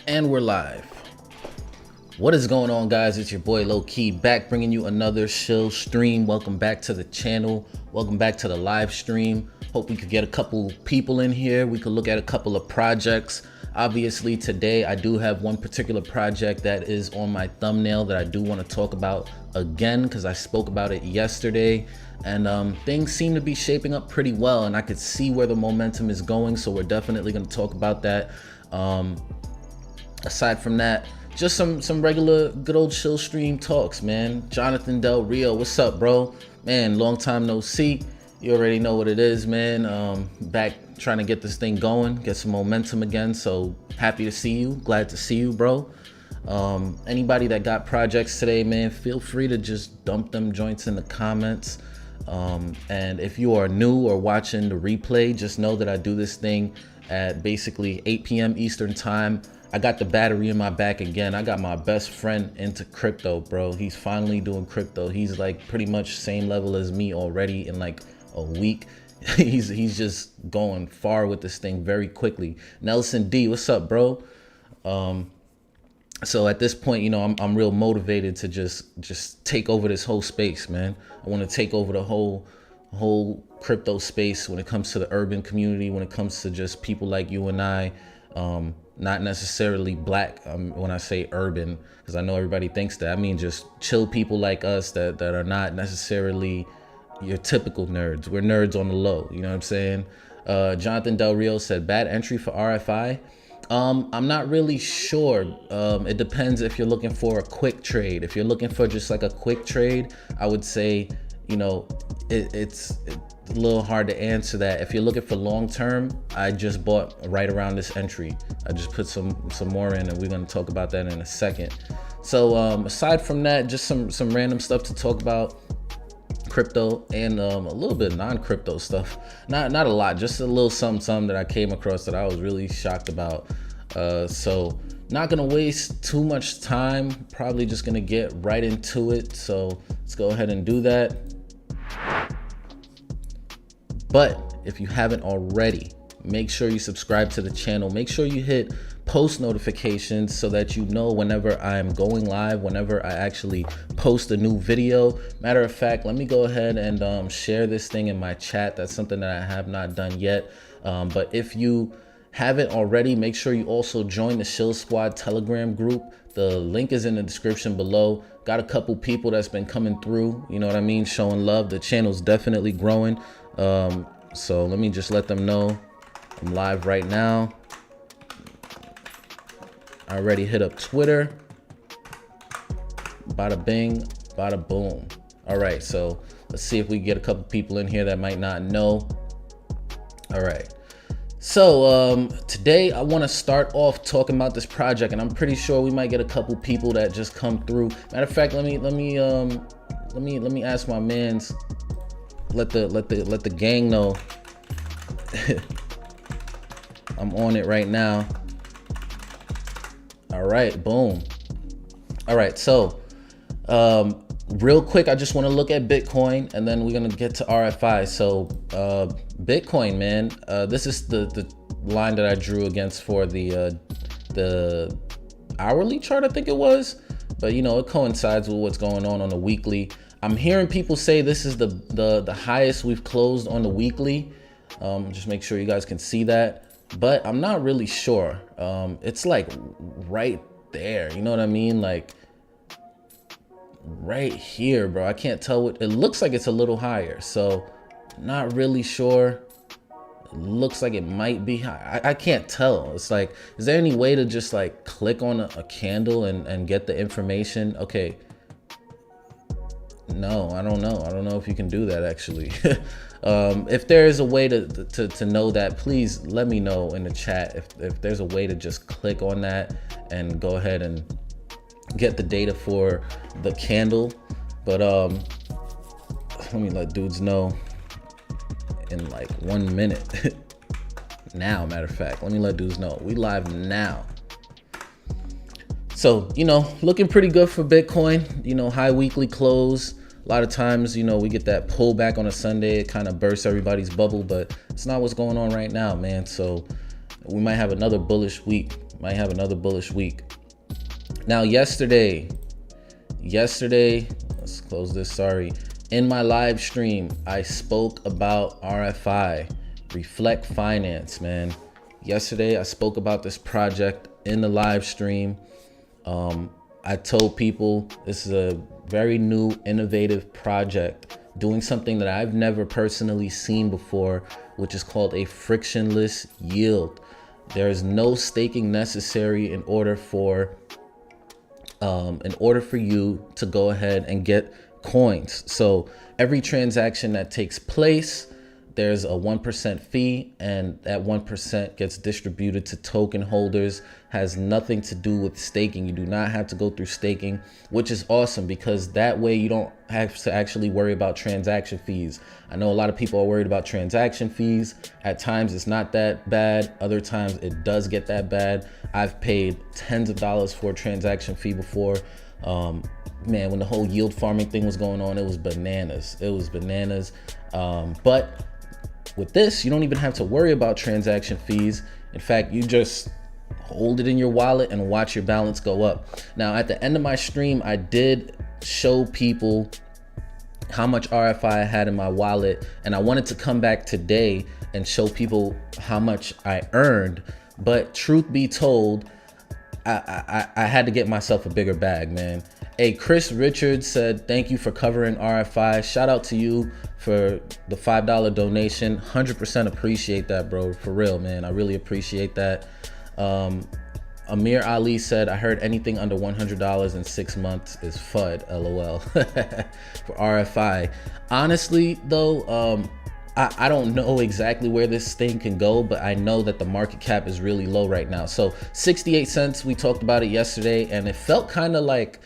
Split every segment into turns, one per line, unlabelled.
And we're live. What is going on, guys? It's your boy Low Key back bringing you another Shill stream. Welcome back to the channel. Welcome back to the live stream. Hope we could get a couple people in here. We could look at a couple of projects. Obviously today I do have one particular project that is on my thumbnail that I do want to talk about again because I spoke about it yesterday, and things seem to be shaping up pretty well and I could see where the momentum is going, so we're definitely going to talk about that. Aside from that, just some regular good old Shill stream talks, man. Jonathan Del Rio, what's up, bro? Man, long time no see. You already know what it is, man. Back trying to get this thing going, get some momentum again. So happy to see you. Glad to see you, bro. Anybody that got projects today, man, feel free to just dump them joints in the comments. And if you are new or watching the replay, just know that I do this thing at basically 8 p.m. Eastern time. I got the battery in my back again. I got my best friend into crypto, bro. He's finally doing crypto. He's like pretty much same level as me already in like a week. He's just going far with this thing very quickly. Nelson D, what's up, bro? So at this point, you know, I'm real motivated to just take over this whole space, man. I want to take over the whole crypto space when it comes to the urban community, when it comes to just people like you and I, not necessarily black when I say urban, because I know everybody thinks that. I mean just chill people like us that are not necessarily your typical nerds. We're nerds on the low, you know what I'm saying? Jonathan Del Rio said, bad entry for RFI. I'm not really sure. It depends if you're looking for a quick trade. If you're looking for just like a quick trade, I would say, you know, it's a little hard to answer that. If you're looking for long term, I just bought right around this entry. I just put some more in, and we're going to talk about that in a second. So aside from that, just some random stuff to talk about. Crypto and a little bit of non-crypto stuff. Not a lot, just a little some that I came across that I was really shocked about. So not gonna waste too much time, probably just gonna get right into it. So let's go ahead and do that. But if you haven't already, make sure you subscribe to the channel. Make sure you hit post notifications so that you know whenever I'm going live, whenever I actually post a new video. Matter of fact, let me go ahead and share this thing in my chat. That's something that I have not done yet. But if you haven't already, make sure you also join the Shill Squad Telegram group. The link is in the description below. Got a couple people that's been coming through, you know what I mean, showing love. The channel's definitely growing. So let me just let them know I'm live right now. I already hit up Twitter. Bada bing, bada boom. All right, so let's see if we get a couple people in here that might not know. All right, so today I want to start off talking about this project, and I'm pretty sure we might get a couple people that just come through. Matter of fact, let me ask my mans. Let the gang know I'm on it right now. All right, boom. All right, so real quick, I just want to look at Bitcoin, and then we're gonna get to RFI. So Bitcoin, man, this is the line that I drew against for the hourly chart, I think it was, but you know, it coincides with what's going on the weekly. I'm hearing people say this is the highest we've closed on the weekly. Just make sure you guys can see that. But I'm not really sure. It's like right there, you know what I mean? Like right here, bro. I can't tell what it looks like. It's a little higher, so not really sure. It looks like it might be high. I can't tell. It's like, is there any way to just like click on a candle and get the information? Okay. No, I don't know. I don't know if you can do that actually. If there is a way to know that, please let me know in the chat if there's a way to just click on that and go ahead and get the data for the candle. But let me let dudes know in like 1 minute. Now, matter of fact, let me let dudes know we live now. So, you know, looking pretty good for Bitcoin, you know, high weekly close. A lot of times, you know, we get that pullback on a Sunday. It kind of bursts everybody's bubble, but it's not what's going on right now, man. So we might have another bullish week. Might have another bullish week. Now, yesterday, let's close this, sorry. In my live stream, I spoke about RFI, Reflect Finance, man. Yesterday, I spoke about this project in the live stream. I told people this is a very new, innovative project doing something that I've never personally seen before, which is called a frictionless yield. There is no staking necessary in order for you to go ahead and get coins. So every transaction that takes place, there's a 1% fee, and that 1% gets distributed to token holders. Has nothing to do with staking. You do not have to go through staking, which is awesome because that way you don't have to actually worry about transaction fees. I know a lot of people are worried about transaction fees. At times it's not that bad. Other times it does get that bad. I've paid tens of dollars for a transaction fee before. Man, when the whole yield farming thing was going on, it was bananas. But with this, you don't even have to worry about transaction fees. In fact, you just hold it in your wallet and watch your balance go up. Now, at the end of my stream, I did show people how much RFI I had in my wallet, and I wanted to come back today and show people how much I earned. But truth be told, I had to get myself a bigger bag, man. Hey, Chris Richards said, thank you for covering RFI. Shout out to you for the $5 donation. 100% appreciate that, bro. For real, man. I really appreciate that. Amir Ali said, I heard anything under $100 in 6 months is FUD, LOL. For RFI. Honestly, though, I don't know exactly where this thing can go, but I know that the market cap is really low right now. So 68 cents, we talked about it yesterday, and it felt kind of like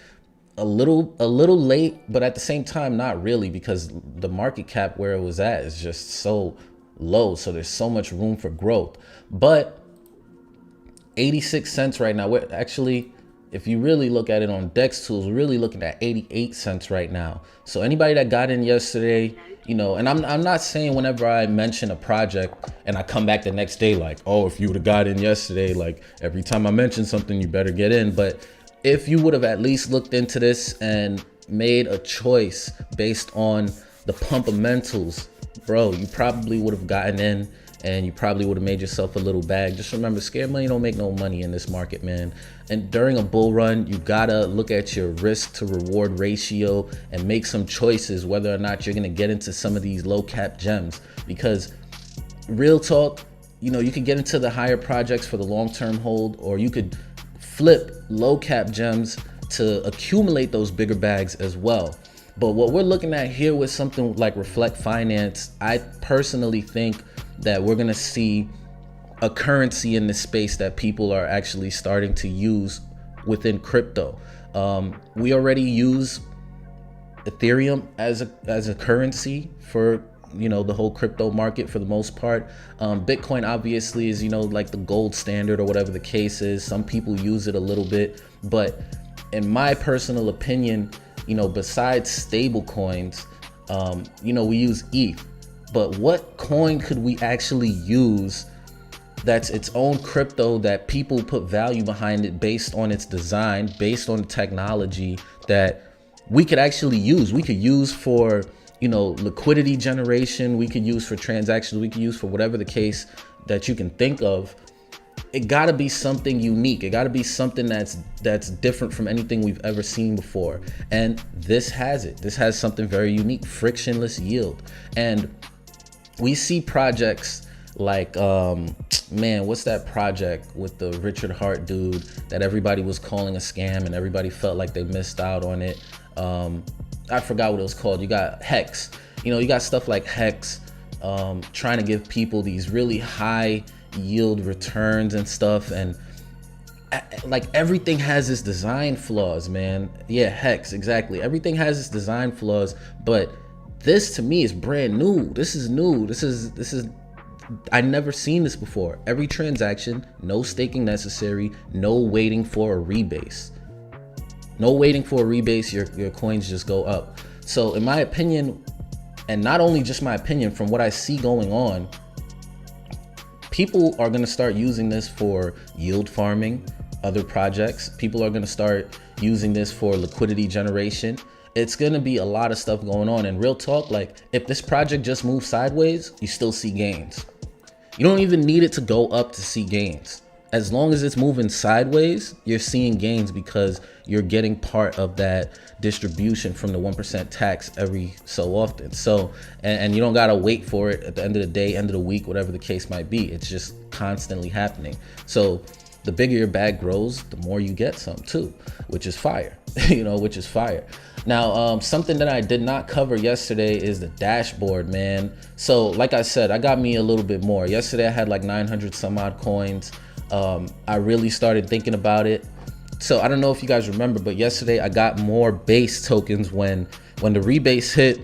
a little late, but at the same time, not really, because the market cap where it was at is just so low. So there's so much room for growth. But 86 cents right now. We're actually, if you really look at it on Dex Tools, we're really looking at 88 cents right now. So anybody that got in yesterday, you know, and I'm not saying whenever I mention a project and I come back the next day like, oh, if you would have got in yesterday, like every time I mention something, you better get in. But if you would have at least looked into this and made a choice based on the pumpamentals, bro, you probably would have gotten in and you probably would have made yourself a little bag. Just remember, scared money don't make no money in this market, man. And during a bull run, you gotta look at your risk to reward ratio and make some choices whether or not you're gonna get into some of these low cap gems. Because real talk, you know, you could get into the higher projects for the long-term hold, or you could flip low cap gems to accumulate those bigger bags as well. But what we're looking at here with something like Reflect Finance, I personally think that we're gonna see a currency in this space that people are actually starting to use within crypto. We already use Ethereum as a currency for, you know, the whole crypto market for the most part. Bitcoin obviously is, you know, like the gold standard or whatever the case is. Some people use it a little bit, but in my personal opinion, you know, besides stable coins, you know, we use ETH. But what coin could we actually use that's its own crypto that people put value behind it based on its design, based on the technology that we could actually use? We could use for, you know, liquidity generation. We could use for transactions. We could use for whatever the case that you can think of. It gotta be something unique. It gotta be something that's different from anything we've ever seen before. And this has it. This has something very unique, frictionless yield. And we see projects like, man, what's that project with the Richard Hart dude that everybody was calling a scam and everybody felt like they missed out on it? I forgot what it was called. You got Hex. You know, you got stuff like Hex trying to give people these really high yield returns and stuff, and like everything has its design flaws, man. Yeah, Hex, exactly. Everything has its design flaws, but this to me is brand new. This is new. This is I never seen this before. Every transaction, no staking necessary, no waiting for a rebase. No waiting for a rebase, your coins just go up. So in my opinion, and not only just my opinion, from what I see going on, people are going to start using this for yield farming, other projects. People are going to start using this for liquidity generation. It's going to be a lot of stuff going on. And real talk, like if this project just moves sideways, you still see gains. You don't even need it to go up to see gains. As long as it's moving sideways, you're seeing gains because you're getting part of that distribution from the 1% tax every so often. So, and you don't gotta wait for it at the end of the day, end of the week, whatever the case might be. It's just constantly happening. So the bigger your bag grows, the more you get some too, which is fire, which is fire. Now, something that I did not cover yesterday is the dashboard, man. So like I said, I got me a little bit more. Yesterday I had like 900 some odd coins. I really started thinking about it. So I don't know if you guys remember, but yesterday I got more base tokens when the rebase hit.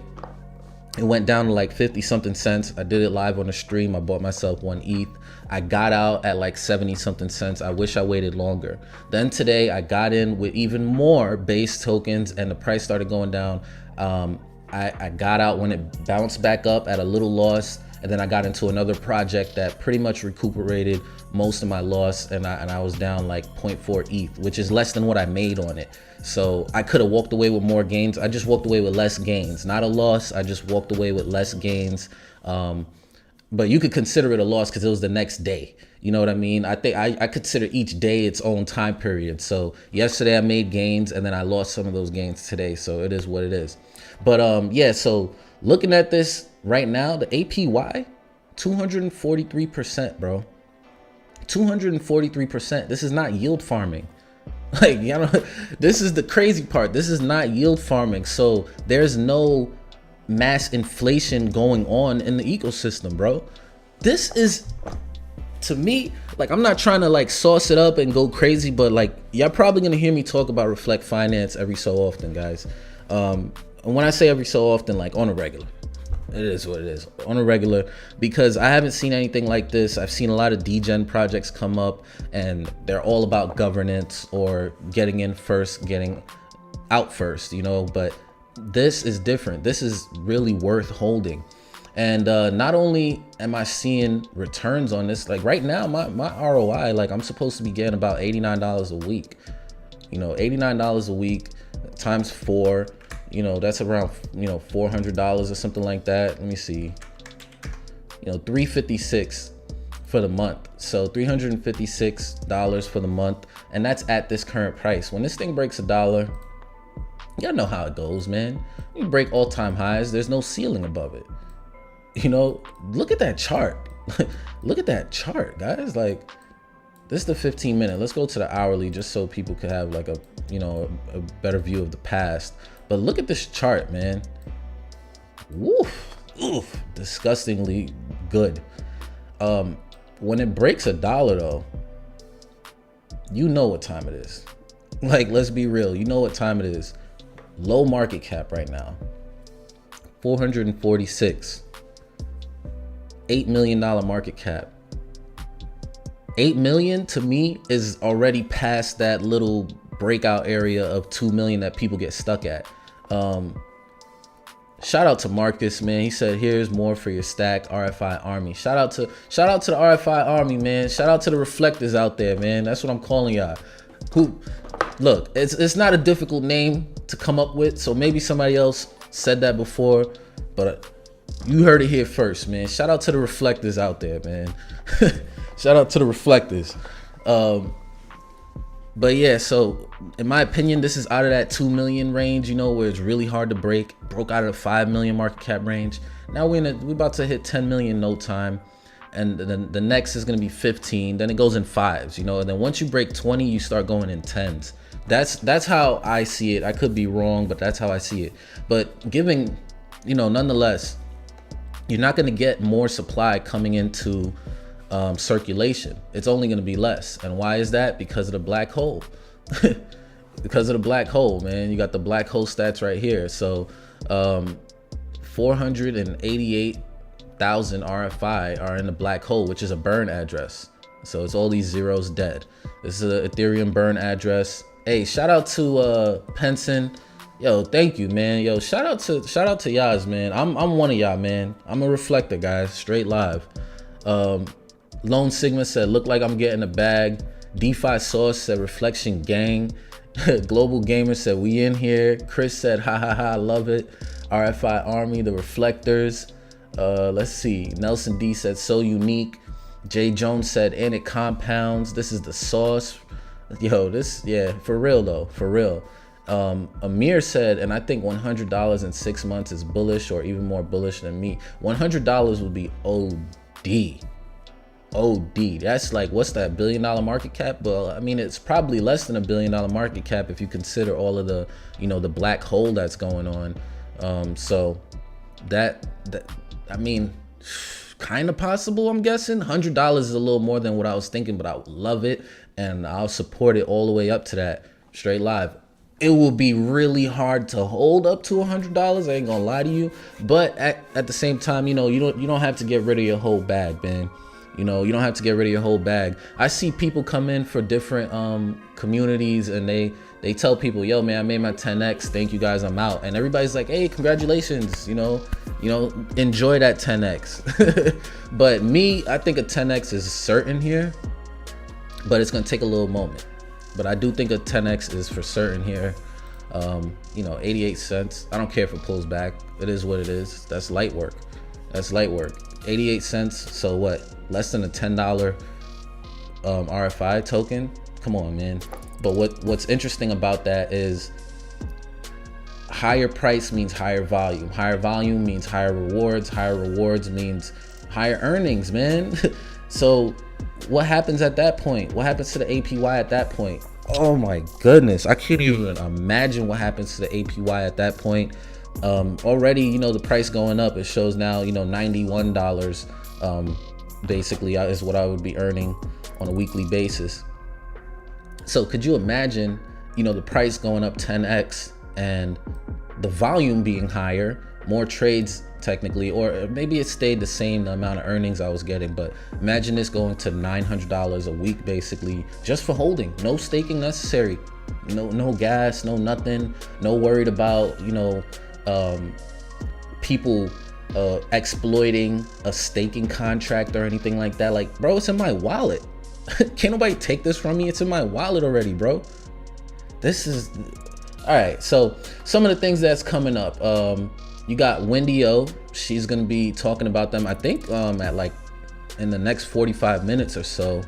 It went down to like 50 something cents. I did it live on the stream. I bought myself 1 ETH. I got out at like 70 something cents. I wish I waited longer. Then today I got in with even more base tokens and the price started going down. I got out when it bounced back up at a little loss. And then I got into another project that pretty much recuperated most of my loss, and I was down like 0.4 ETH, which is less than what I made on it. So I could have walked away with more gains. I just walked away with less gains, not a loss. I just walked away with less gains. But you could consider it a loss because it was the next day. You know what I mean? I think I consider each day its own time period. So yesterday I made gains and then I lost some of those gains today. So it is what it is. But yeah, so looking at this right now, the APY, 243%, bro. 243%. This is not yield farming. Like, this is the crazy part. This is not yield farming. So there's no mass inflation going on in the ecosystem, bro. This is, to me, like, I'm not trying to like sauce it up and go crazy, but like, y'all probably gonna hear me talk about Reflect Finance every so often, guys. And when I say every so often, like on a regular. It is what it is, on a regular, because I haven't seen anything like this. I've seen a lot of degen projects come up and they're all about governance or getting in first, getting out first, but this is different. This is really worth holding. And not only am I seeing returns on this, like right now, my ROI, like I'm supposed to be getting about $89 a week, $89 a week times 4. That's around, $400 or something like that. Let me see, $356 for the month. So $356 for the month. And that's at this current price. When this thing breaks $1, y'all know how it goes, man. You break all-time highs. There's no ceiling above it. Look at that chart. Look at that chart, guys. Like, this is the 15-minute. Let's go to the hourly just so people could have like a better view of the past. But look at this chart, man. Woof, oof, disgustingly good. When it breaks $1 though, you know what time it is. Like, let's be real. You know what time it is. Low market cap right now. 446. $8 million market cap. 8 million to me is already past that little breakout area of 2 million that people get stuck at. Shout out to Marcus, man. He said, here's more for your stack, RFI army. Shout out to the RFI army, man. Shout out to the reflectors out there, man. That's what I'm calling y'all. Look, it's not a difficult name to come up with, so maybe somebody else said that before, but you heard it here first, man. Shout out to the reflectors out there, man. Shout out to the reflectors. But yeah, so in my opinion, this is out of that 2 million range, where it's really hard to break. Broke out of the 5 million market cap range. Now we're about to hit 10 million no time. And then the next is going to be 15. Then it goes in 5s, and then once you break 20, you start going in 10s. That's how I see it. I could be wrong, but that's how I see it. But giving, nonetheless, you're not going to get more supply coming into circulation. It's only going to be less. And why is that? Because of the black hole. Because of the black hole, man. You got the black hole stats right here. So 488,000 RFI are in the black hole, which is a burn address. So it's all these zeros dead. This is an Ethereum burn address. Hey, shout out to Penson. Yo, thank you, man. Yo, shout out to y'all, man. I'm one of y'all, man. I'm a reflector, guys. Straight live. Lone Sigma said, look like I'm getting a bag. DeFi Sauce said, Reflection Gang. Global Gamer said, we in here. Chris said, ha ha ha, I love it. RFI Army, the Reflectors. Let's see. Nelson D said, so unique. Jay Jones said, and it compounds. This is the sauce. Yo, this, yeah, for real though, for real. Amir said, and I think $100 in 6 months is bullish, or even more bullish than me. $100 would be OD. OD. That's like, what's that, $1 billion market cap? Well, I mean, it's probably less than $1 billion market cap if you consider all of the, you know, the black hole that's going on. So that I mean, kind of possible, I'm guessing. $100 is a little more than what I was thinking, but I would love it, and I'll support it all the way up to that, straight live. It will be really hard to hold up to $100. I ain't gonna lie to you, but at the same time, you know, you don't have to get rid of your whole bag, man. You know, you don't have to get rid of your whole bag. I see people come in for different communities, and they tell people, yo, man, I made my 10x. Thank you guys, I'm out. And everybody's like, hey, congratulations. You know, enjoy that 10x. But me, I think a 10x is certain here, but it's gonna take a little moment. But I do think a 10x is for certain here. You know, 88 cents. I don't care if it pulls back. It is what it is. That's light work. That's light work. 88 cents. So what? Less than a $10 RFI token. Come on, man. But what's interesting about that is higher price means higher volume. Higher volume means higher rewards. Higher rewards means higher earnings, man. So what happens at that point? What happens to the APY at that point? Oh my goodness, I can't even imagine what happens to the APY at that point. Already, you know, the price going up, it shows now, you know, $91 basically is what I would be earning on a weekly basis. So could you imagine, you know, the price going up 10x and the volume being higher, more trades technically, or maybe it stayed the same, the amount of earnings I was getting, but imagine this going to $900 a week basically just for holding. No staking necessary, no gas, no nothing, no worried about, you know, people exploiting a staking contract or anything like that. Like, bro, it's in my wallet. Can't nobody take this from me. It's in my wallet already, bro. This is all right. So some of the things that's coming up, you got Wendy O. She's gonna be talking about them, I think, at like in the next 45 minutes or so.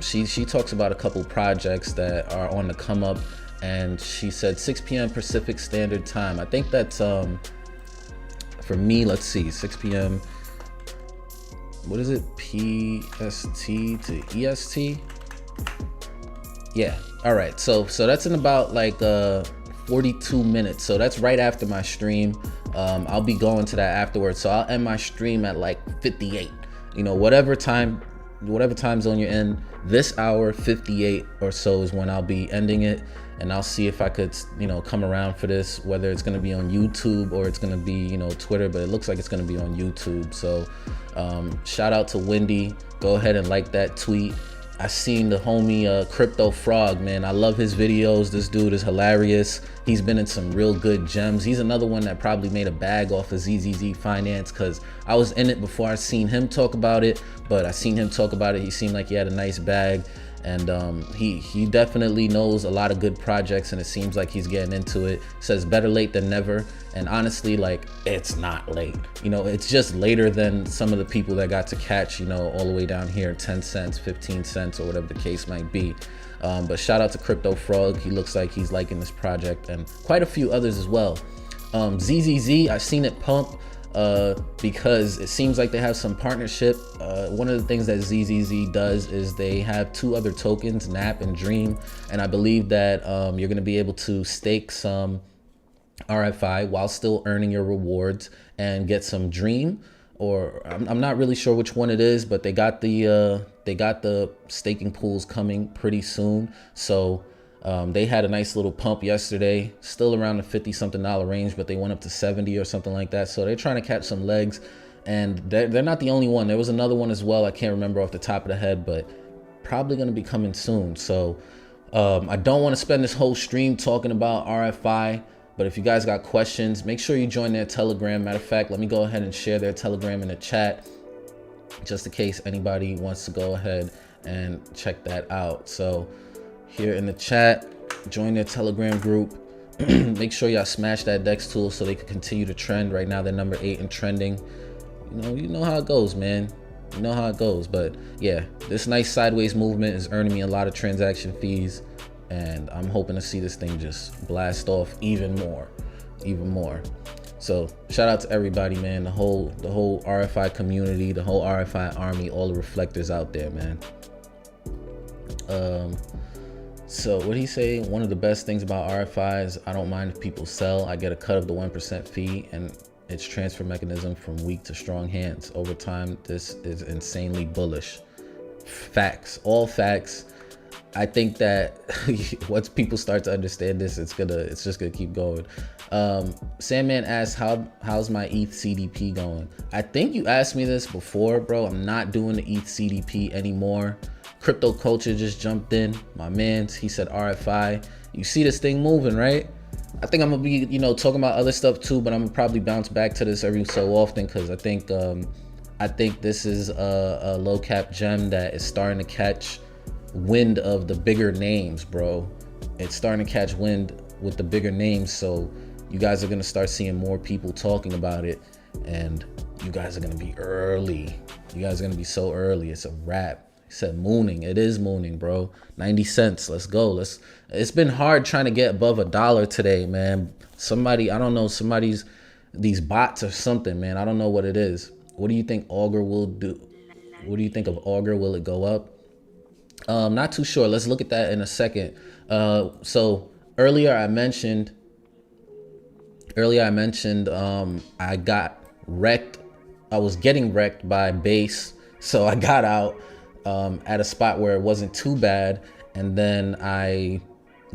She talks about a couple projects that are on the come up, and she said 6 p.m. Pacific Standard Time. I think that's for me, let's see, 6 p.m. What is it? PST to EST? Yeah. All right. So that's in about like 42 minutes. So that's right after my stream. I'll be going to that afterwards. So I'll end my stream at like 58. You know, whatever time zone you're in, this hour 58 or so is when I'll be ending it. And I'll see if I could, you know, come around for this, whether it's going to be on YouTube or it's going to be, you know, Twitter, but it looks like it's going to be on YouTube. So shout out to Wendy. Go ahead and like that tweet. I seen the homie Crypto Frog, man. I love his videos. This dude is hilarious. He's been in some real good gems. He's another one that probably made a bag off of ZZZ Finance, because I was in it before I seen him talk about it, but I seen him talk about it. He seemed like he had a nice bag. And he definitely knows a lot of good projects, and it seems like he's getting into it. Says better late than never. And honestly, like, it's not late. You know, it's just later than some of the people that got to catch, you know, all the way down here, 10 cents, 15 cents, or whatever the case might be. But shout out to Crypto Frog. He looks like he's liking this project, and quite a few others as well. ZZZ, I've seen it pump because it seems like they have some partnership. One of the things that ZZZ does is they have two other tokens, NAP and Dream, and I believe that you're going to be able to stake some RFI while still earning your rewards and get some Dream, or I'm not really sure which one it is, but they got the staking pools coming pretty soon. So they had a nice little pump yesterday, still around the 50 something dollar range, but they went up to 70 or something like that. So they're trying to catch some legs, and they're not the only one. There was another one as well. I can't remember off the top of the head, but probably going to be coming soon. So I don't want to spend this whole stream talking about RFI, but if you guys got questions, make sure you join their Telegram. Matter of fact, let me go ahead and share their Telegram in the chat. just in case anybody wants to go ahead and check that out. So here in the chat, join their Telegram group. Make sure y'all smash that Dex tool so they can continue to trend. Right now they're number 8 in trending. You know how it goes, man. You know how it goes. But yeah, this nice sideways movement is earning me a lot of transaction fees, and I'm hoping to see this thing just blast off even more. So shout out to everybody, man. The whole RFI community, the whole RFI army, all the reflectors out there, man. So what he say? One of the best things about RFI is I don't mind if people sell. I get a cut of the 1% fee, and its transfer mechanism from weak to strong hands. Over time, this is insanely bullish. Facts, all facts. I think that once people start to understand this, it's just gonna keep going. Sandman asked, how's my ETH CDP going? I think you asked me this before, bro. I'm not doing the ETH CDP anymore. Crypto Culture just jumped in, my man. He said RFI. You see this thing moving, right? I think I'm gonna be, talking about other stuff too, but I'm gonna probably bounce back to this every so often because I think this is a low cap gem that is starting to catch wind of the bigger names, bro. It's starting to catch wind with the bigger names, so you guys are gonna start seeing more people talking about it, and you guys are gonna be early. You guys are gonna be so early. It's a wrap. He said mooning. It is mooning, bro. 90 cents. Let's go. It's been hard trying to get above $1 today, man. I don't know, these bots or something, man. I don't know what it is. What do you think Augur will do? What do you think of Augur? Will it go up? Not too sure. Let's look at that in a second. So earlier I mentioned I got wrecked. I was getting wrecked by base, so I got out at a spot where it wasn't too bad, and then I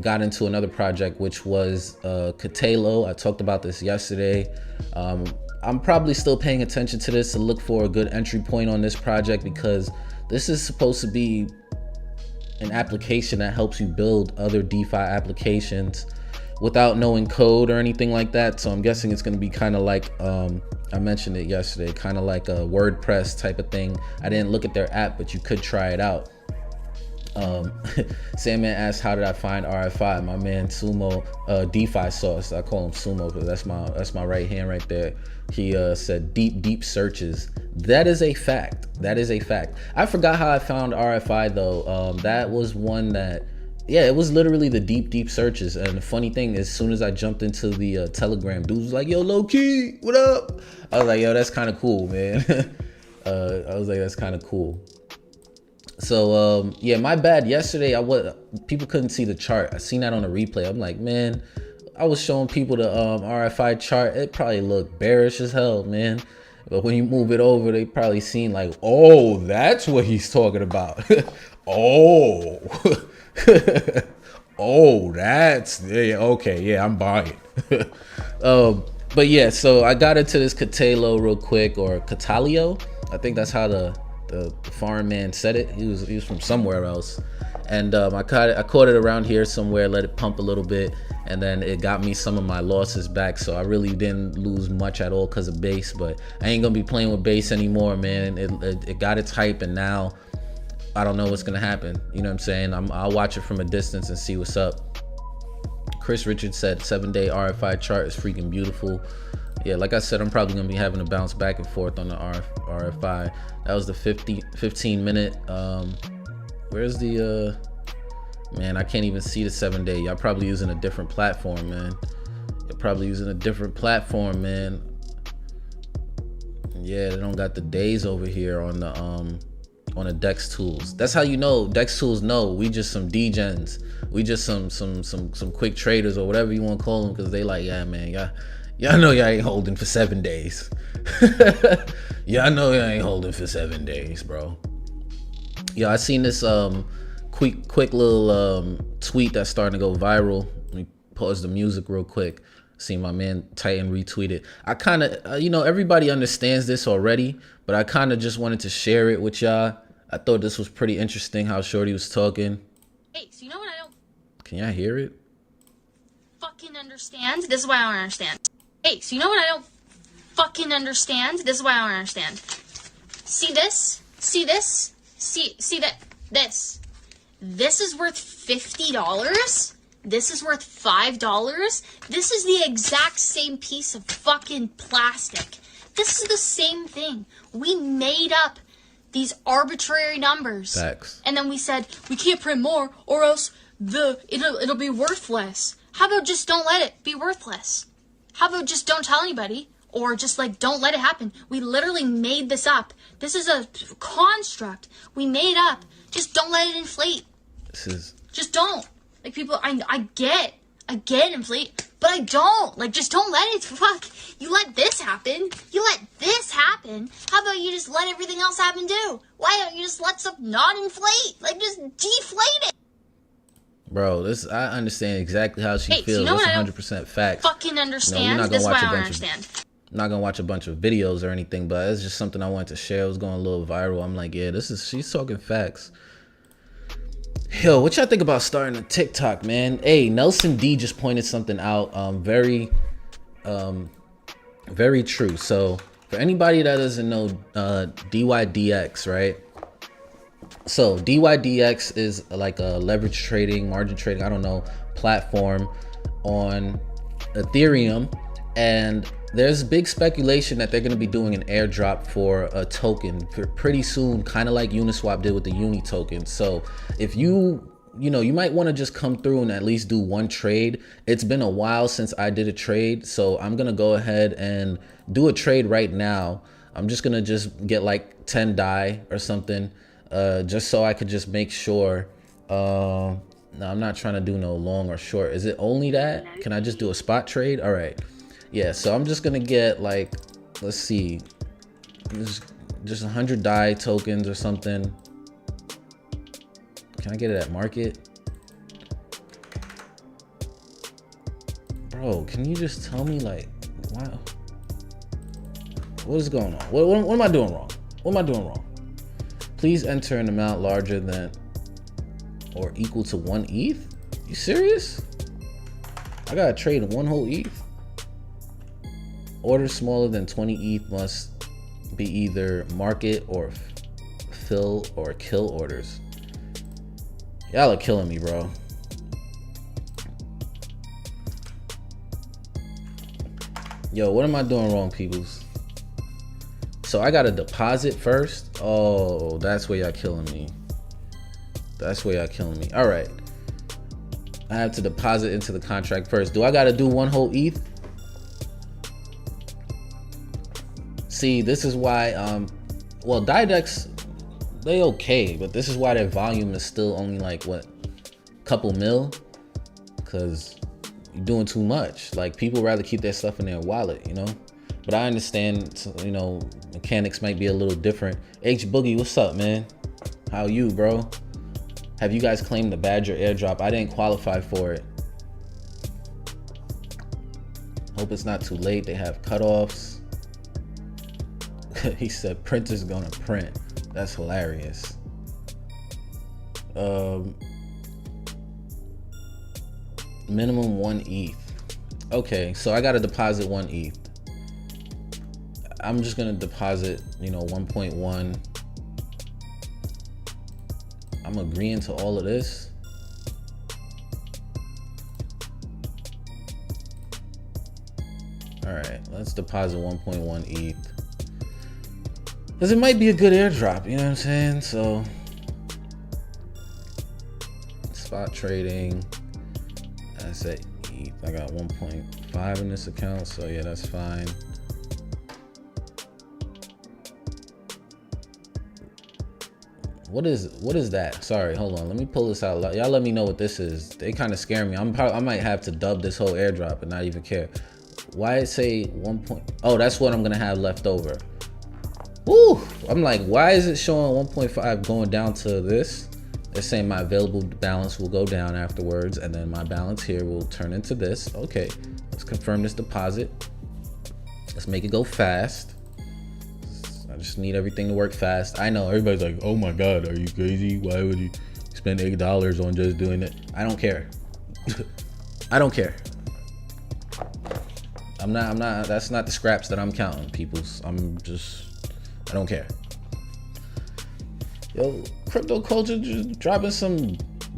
got into another project, which was Catalo. I talked about this yesterday. I'm probably still paying attention to this to look for a good entry point on this project, because this is supposed to be an application that helps you build other DeFi applications without knowing code or anything like that. So I'm guessing it's going to be kind of like, I mentioned it yesterday, kind of like a WordPress type of thing. I didn't look at their app, but you could try it out. Sandman asked, how did I find RFI? My man Sumo, DeFi Sauce, I call him Sumo because that's my right hand right there. He said deep searches. That is a fact. I forgot how I found RFI though. That was one that, yeah, it was literally the deep searches. And the funny thing is, as soon as I jumped into the Telegram, dude was like, yo, low key, what up? I was like, yo, that's kind of cool, man. I was like, that's kind of cool. So yeah, my bad. Yesterday people couldn't see the chart. I seen that on the replay. I'm like, man, I was showing people the RFI chart. It probably looked bearish as hell, man. But when you move it over, they probably seen like, oh, that's what he's talking about. Oh. Oh, that's, yeah, okay, yeah, I'm buying. But yeah, so I got into this Catalo real quick, or Catalio. I think that's how the foreign man said it. He was from somewhere else, and I caught it around here somewhere, let it pump a little bit, and then it got me some of my losses back. So I really didn't lose much at all because of base, but I ain't gonna be playing with base anymore, man. It got its hype, and now I don't know what's gonna happen. You know what I'm saying? I'll watch it from a distance and see what's up. Chris Richards said 7-day RFI chart is freaking beautiful. Yeah, like I said, I'm probably gonna be having to bounce back and forth on the RFI. That was the 15 minute. Where's the man? I can't even see the 7-day. Y'all probably using a different platform, man. You're probably using a different platform, man. Yeah, they don't got the days over here on the Dex tools. That's how you know. Dex tools know we just some degens. We just some quick traders or whatever you want to call them, because they like, yeah, man, y'all know y'all ain't holding for 7 days. Y'all know y'all ain't holding for 7 days, bro. Yeah, I seen this quick little tweet that's starting to go viral. Let me pause the music real quick. See my man Titan retweeted. I kind of, everybody understands this already, but I kind of just wanted to share it with y'all. I thought this was pretty interesting how Shorty was talking.
Hey, so you know what I don't
Can y'all hear it?
fucking understand? This is why I don't understand. Hey, so you know what I don't fucking understand? This is why I don't understand. See this? See this? See that? This is worth $50? This is worth $5? This is the exact same piece of fucking plastic. This is the same thing. We made up these arbitrary numbers.
Facts.
And then we said, we can't print more or else it'll be worthless. How about just don't let it be worthless? How about just don't tell anybody? Or just like, don't let it happen. We literally made this up. This is a construct we made up. Just don't let it inflate. Just don't. Like, people, I get inflate, but I don't. Like, just don't let it, fuck. You let this happen. You let this happen. How about you just let everything else happen too? Why don't you just let stuff not inflate? Like, just deflate it.
Bro, I understand exactly how she feels.
You know
That's 100% facts.
Fucking understand. This is why I don't understand.
I'm not gonna watch a bunch of videos or anything, but it's just something I wanted to share. It was going a little viral. I'm like, yeah, she's talking facts. Yo, what y'all think about starting a TikTok, man? Hey, Nelson D just pointed something out. Very true. So for anybody that doesn't know, DYDX, right? So DYDX is like a leverage trading, margin trading, I don't know, platform on Ethereum. And there's big speculation that they're going to be doing an airdrop for a token pretty soon, kind of like Uniswap did with the Uni token. So if you might want to just come through and at least do one trade. It's been a while since I did a trade, so I'm going to go ahead and do a trade right now. I'm just going to get like 10 DAI or something, just so I could just make sure. No, I'm not trying to do no long or short. Is it only that? Can I just do a spot trade? All right. Yeah, so I'm just gonna get like, let's see, just 100 DAI tokens or something. Can I get it at market? Bro, can you just tell me, like, wow, what is going on? What am I doing wrong? What am I doing wrong? Please enter an amount larger than or equal to 1 ETH. You serious? I gotta trade 1 whole ETH. Orders smaller than 20 ETH must be either market or fill or kill orders. Y'all are killing me, bro. Yo, what am I doing wrong, peoples? So I gotta deposit first. Oh, that's where y'all killing me. That's where y'all killing me. All right. I have to deposit into the contract first. Do I gotta do 1 whole ETH? See, this is why, well, Didex, they okay, but this is why their volume is still only like, what, couple mil? Because you're doing too much. Like, people rather keep their stuff in their wallet, you know? But I understand, you know, mechanics might be a little different. H Boogie, what's up, man? How you, bro? Have you guys claimed the Badger airdrop? I didn't qualify for it. Hope it's not too late. They have cutoffs. He said printer's gonna print. That's hilarious. Minimum 1 ETH. Okay, so I gotta deposit 1 ETH. I'm just gonna deposit, 1.1. I'm agreeing to all of this. All right, let's deposit 1.1 ETH. Because it might be a good airdrop, you know what I'm saying? So, spot trading. I said ETH. I got 1.5 in this account, so yeah, that's fine. What is that? Sorry, hold on. Let me pull this out. Y'all let me know what this is. They kind of scare me. I might have to dub this whole airdrop and not even care. Why it say 1. Oh, that's what I'm gonna have left over. Woo! I'm like, why is it showing 1.5 going down to this? They're saying my available balance will go down afterwards, and then my balance here will turn into this. Okay, let's confirm this deposit. Let's make it go fast. I just need everything to work fast. I know everybody's like, oh my God, are you crazy? Why would you spend $8 on just doing it? I don't care. I don't care. I'm not, that's not the scraps that I'm counting, peoples. I don't care. Yo, crypto culture just dropping some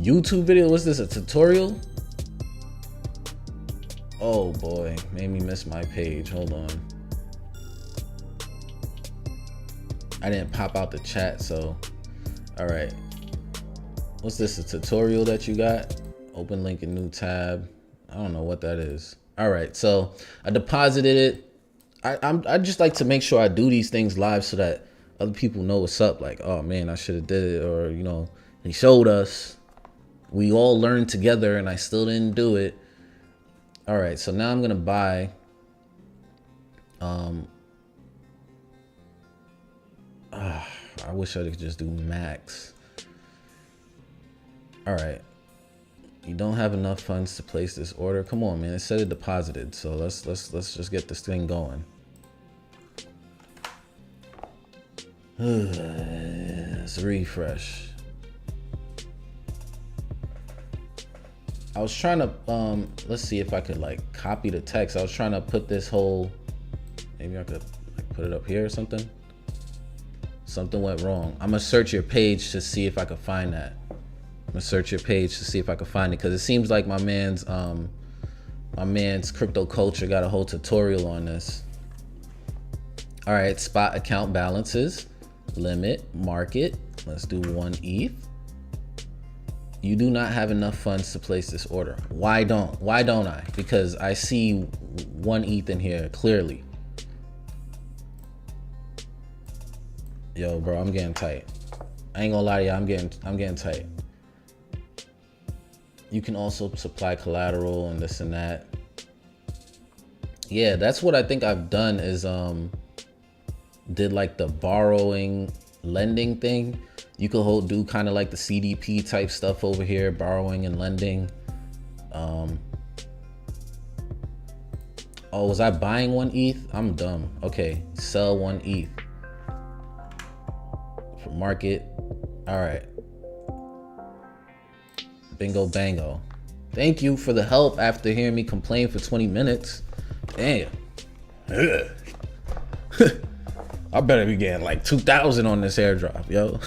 YouTube video. What's this, a tutorial? Oh boy, made me miss my page. Hold on. I didn't pop out the chat, so all right. What's this, a tutorial that you got? Open link in new tab. I don't know what that is. All right, so I deposited it. I just like to make sure I do these things live so that other people know what's up. Like, oh man, I should have did it, or you know, he showed us. We all learned together, and I still didn't do it. All right, so now I'm gonna buy. I wish I could just do max. All right. You don't have enough funds to place this order. Come on, man. It said it deposited, so let's just get this thing going. Let's refresh. I was trying to let's see if I could like copy the text. I was trying to put this whole, maybe I could like put it up here or something. Something went wrong. I'm gonna search your page to see if I could find that. I'm gonna search your page to see if I can find it, because it seems like my man's crypto culture got a whole tutorial on this. All right, spot account balances, limit, market. Let's do 1 ETH. You do not have enough funds to place this order. Why don't I? Because I see 1 ETH in here clearly. Yo, bro, I'm getting tight. I ain't gonna lie to you, I'm getting tight. You can also supply collateral and this and that. Yeah, that's what I think I've done is did like the borrowing lending thing. You could do kind of like the CDP type stuff over here, borrowing and lending. Oh, was I buying 1 ETH? I'm dumb. Okay, sell 1 ETH. For market. All right. Bingo bango. Thank you for the help after hearing me complain for 20 minutes. Damn. I better be getting like 2,000 on this airdrop, yo.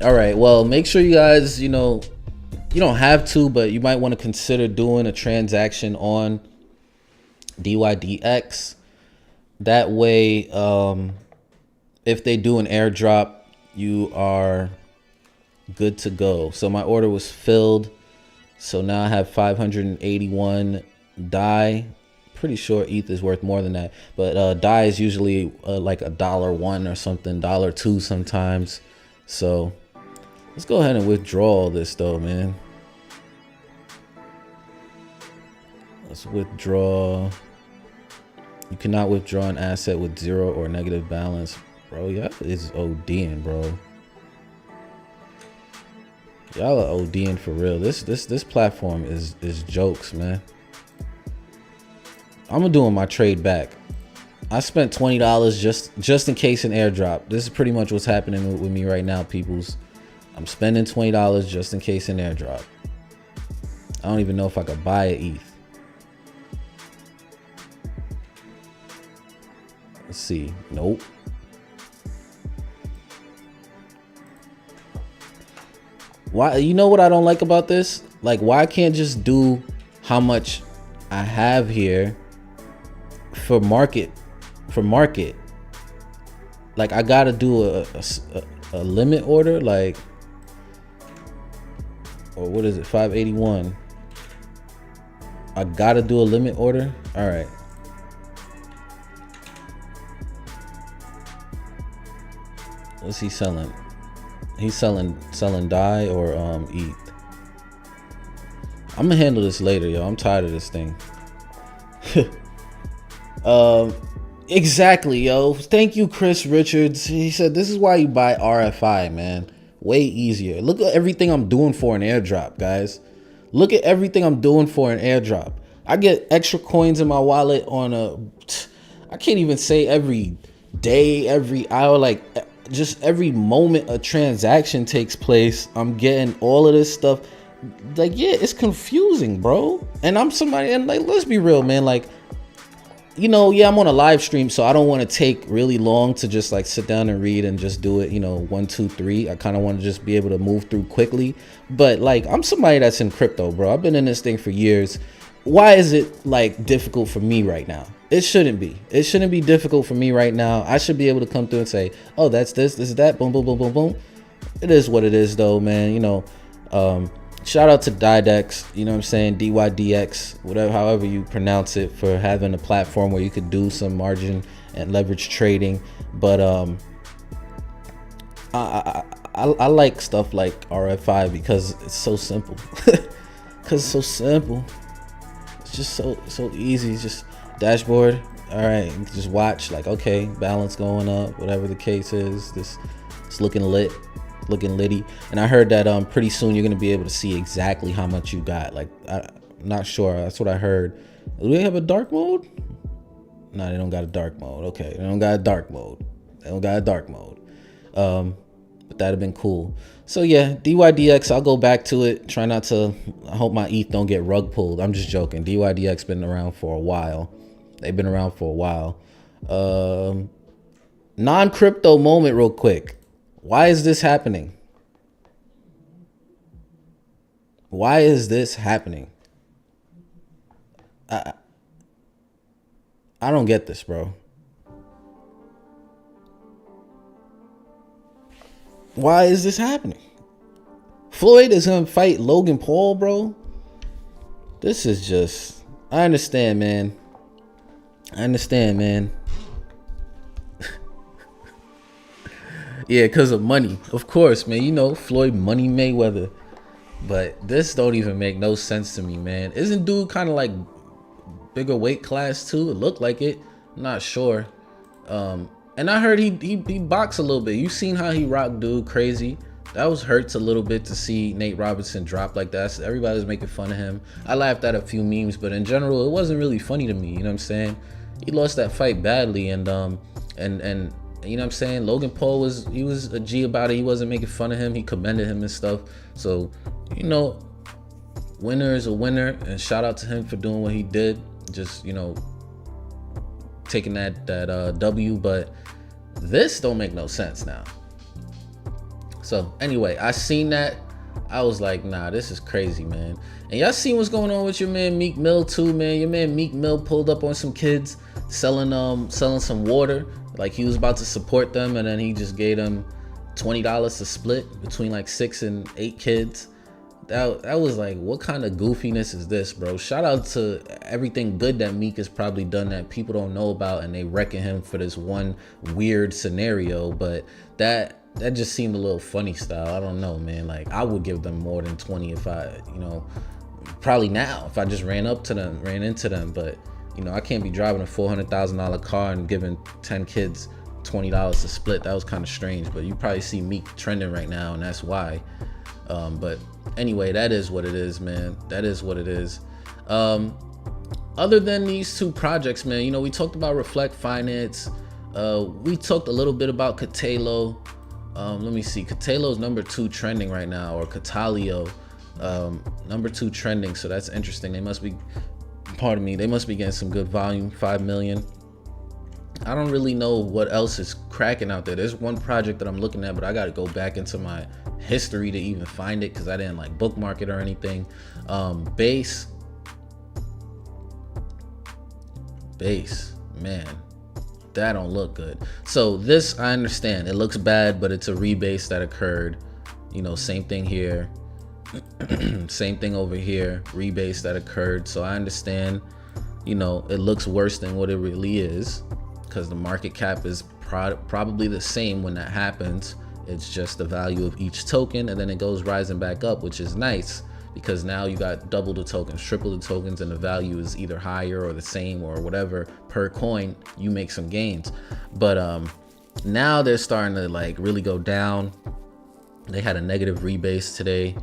All right, well, make sure you guys, you know, you don't have to, but you might want to consider doing a transaction on DYDX. That way, if they do an airdrop, you are good to go. So my order was filled. So now I have 581 DAI. Pretty sure ETH is worth more than that, but DAI is usually like $1 or something, $2 sometimes. So let's go ahead and withdraw all this though, man. Let's withdraw. You cannot withdraw an asset with 0 or negative balance. Bro, y'all is ODing, bro. Y'all are ODing for real. This platform is jokes, man. I'm doing my trade back. I spent $20 just in case an airdrop. This is pretty much what's happening with me right now, peoples. I'm spending $20 just in case an airdrop. I don't even know if I could buy an ETH. Let's see. Nope. Why? You know what I don't like about this? Like, why I can't just do how much I have here for market? Like, I gotta do a limit order, like, or what is it? 581. I gotta do a limit order. All right. What's he selling? He's selling DAI or ETH. I'm gonna handle this later, yo. I'm tired of this thing. Exactly, yo. Thank you, Chris Richards. He said this is why you buy RFI, man. Way easier. Look at everything I'm doing for an airdrop, guys. Look at everything I'm doing for an airdrop. I get extra coins in my wallet on I can't even say every day, every hour, like just every moment a transaction takes place. I'm getting all of this stuff. Like, yeah, it's confusing, bro. And I'm somebody, and like, let's be real, man. Like, you know, yeah, I'm on a live stream, so I don't want to take really long to just like sit down and read and just do it, you know, 1, 2, 3. I kind of want to just be able to move through quickly. But like, I'm somebody that's in crypto, bro. I've been in this thing for years. Why is it like difficult for me right now? It shouldn't be. It shouldn't be difficult for me right now. I should be able to come through and say, oh, that's this is that, boom, boom, boom, boom, boom. It is what it is, though, man. You know, shout out to Didex, you know what I'm saying, DYDX, whatever, however you pronounce it, for having a platform where you could do some margin and leverage trading. But I like stuff like RFI because it's so simple. Because it's so simple. It's just so easy. It's just dashboard. All right, you can just watch, like, okay, balance going up, whatever the case is. This it's looking lit. Looking litty. And I heard that pretty soon you're gonna be able to see exactly how much you got. Like, I'm not sure, that's what I heard. Do they have a dark mode? No, they don't got a dark mode. Okay, they don't got a dark mode. But that'd have been cool. So yeah, DYDX, I'll go back to it. Try not to, I hope my ETH don't get rug pulled. I'm just joking. DYDX been around for a while. They've been around for a while. Non-crypto moment real quick. Why is this happening? Why is this happening? I don't get this, bro. Why is this happening? Floyd is gonna fight Logan Paul, bro. This is just, I understand, man. Yeah, because of money. Of course, man. You know, Floyd Money Mayweather. But this don't even make no sense to me, man. Isn't dude kind of like bigger weight class too? It looked like it. I'm not sure. And I heard he boxed a little bit. You seen how he rocked dude crazy? That was hurts a little bit to see Nate Robinson drop like that. So everybody was making fun of him. I laughed at a few memes, but in general, it wasn't really funny to me. You know what I'm saying? He lost that fight badly, and you know what I'm saying? Logan Paul was a G about it. He wasn't making fun of him. He commended him and stuff. So, you know, winner is a winner, and shout out to him for doing what he did. Just, you know, taking that W. But this don't make no sense now. So anyway, I seen that. I was like, nah, this is crazy, man. And y'all seen what's going on with your man Meek Mill too, man. Your man Meek Mill pulled up on some kids selling some water. Like he was about to support them, and then he just gave them $20 to split between like 6 and 8 kids. That was like, what kind of goofiness is this, bro? Shout out to everything good that Meek has probably done that people don't know about, and they reckon him for this one weird scenario. But that just seemed a little funny style. I don't know, man. Like, I would give them more than 20 if I, you know, probably now if I just ran into them. But you know, I can't be driving a $400,000 car and giving 10 kids $20 to split. That was kind of strange, but you probably see Meek trending right now, and that's why. But anyway, that is what it is, man. That is what it is. Other than these two projects, man, you know, we talked about Reflect Finance. We talked a little bit about Catalo. Let me see. Catalo's number 2 trending right now, or Catalio, number 2 trending. So that's interesting. They must be, pardon me, they must be getting some good volume, 5 million. I don't really know what else is cracking out there. There's one project that I'm looking at, but I got to go back into my history to even find it because I didn't like bookmark it or anything. Base, man, that don't look good. So this, I understand, it looks bad, but it's a rebase that occurred. You know, same thing here. Same thing over here, rebase that occurred. So I understand, you know, it looks worse than what it really is because the market cap is probably the same when that happens. It's just the value of each token, and then it goes rising back up, which is nice because now you got double the tokens, triple the tokens, and the value is either higher or the same or whatever per coin. You make some gains. But now they're starting to like really go down. They had a negative rebase today.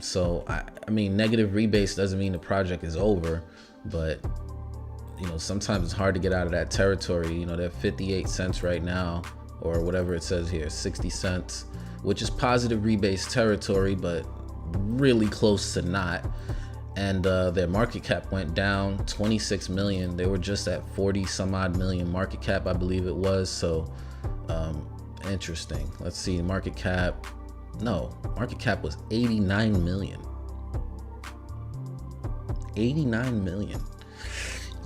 So I mean, negative rebase doesn't mean the project is over, but you know, sometimes it's hard to get out of that territory. You know, they're 58 cents right now, or whatever it says here, 60 cents, which is positive rebase territory, but really close to not. and their market cap went down 26 million. They were just at 40 some odd million market cap, I believe it was. So interesting. Let's see, market cap was 89 million. 89 million.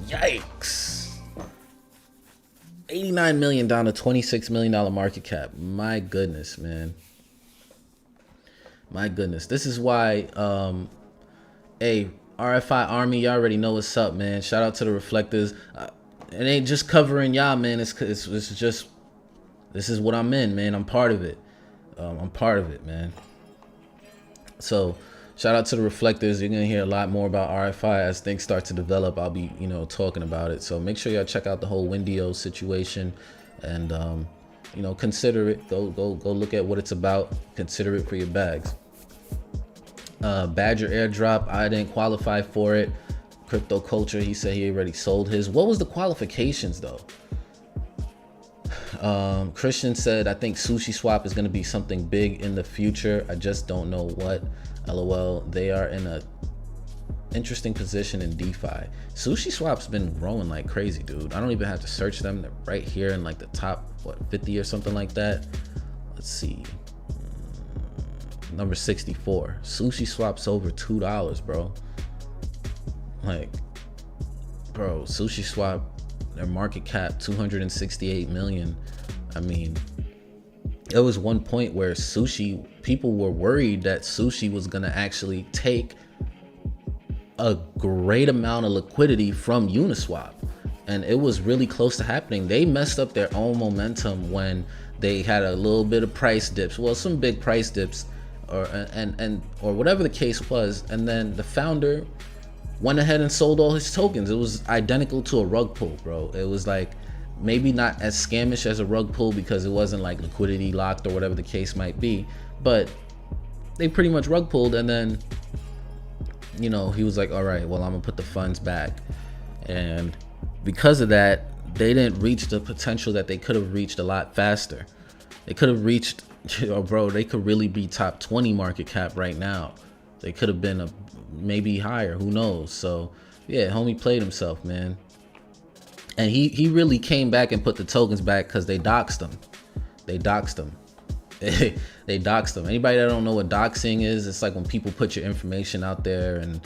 Yikes. 89 million down to $26 million market cap. My goodness, man. My goodness. This is why, hey, RFI Army, y'all already know what's up, man. Shout out to the reflectors. It ain't just covering y'all, man. It's just, this is what I'm in, man. I'm part of it. I'm part of it, man. So shout out to the reflectors. You're gonna hear a lot more about RFI as things start to develop. I'll be, talking about it. So make sure y'all check out the whole Windio situation, and consider it. Go look at what it's about. Consider it for your bags. Badger airdrop. I didn't qualify for it. Crypto Culture. He said he already sold his. What was the qualifications though? Christian said, I think Sushi Swap is going to be something big in the future. I just don't know what. LOL. They are in a interesting position in DeFi. Sushi Swap's been growing like crazy, dude. I don't even have to search them. They're right here in like the top 50 or something like that. Let's see. Number 64. Sushi Swap's over $2, bro. Like, bro, Sushi Swap, their market cap 268 million. I mean, it was one point where people were worried that Sushi was gonna actually take a great amount of liquidity from Uniswap, and it was really close to happening. They messed up their own momentum when they had a little bit of price dips, well, some big price dips, or whatever the case was, and then the founder went ahead and sold all his tokens. It was identical to a rug pull, bro. It was like maybe not as scamish as a rug pull because it wasn't like liquidity locked or whatever the case might be, but they pretty much rug pulled, and then he was like, all right, well, I'm gonna put the funds back. And because of that, they didn't reach the potential that they could have reached a lot faster. They could have reached, bro, they could really be top 20 market cap right now. They could have been maybe higher, who knows? So yeah, homie played himself, man. And he really came back and put the tokens back because they doxed him. They doxed him. They doxed them. Anybody that don't know what doxing is, it's like when people put your information out there, and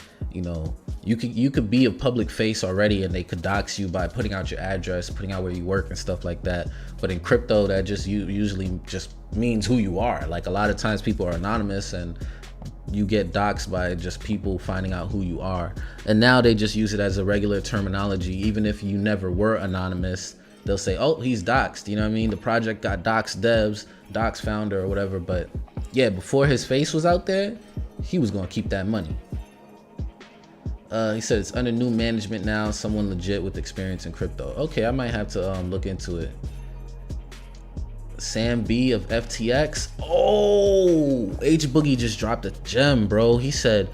you could be a public face already, and they could dox you by putting out your address, putting out where you work and stuff like that. But in crypto, that just usually just means who you are. Like a lot of times people are anonymous, and you get doxed by just people finding out who you are. And now they just use it as a regular terminology. Even if you never were anonymous, they'll say, oh, he's doxed. You know what I mean? The project got doxed devs, doxed founder or whatever. But yeah, before his face was out there, he was going to keep that money. He said it's under new management now, someone legit with experience in crypto. Okay, I might have to look into it. Sam B of FTX. Oh, H Boogie just dropped a gem, bro. He said,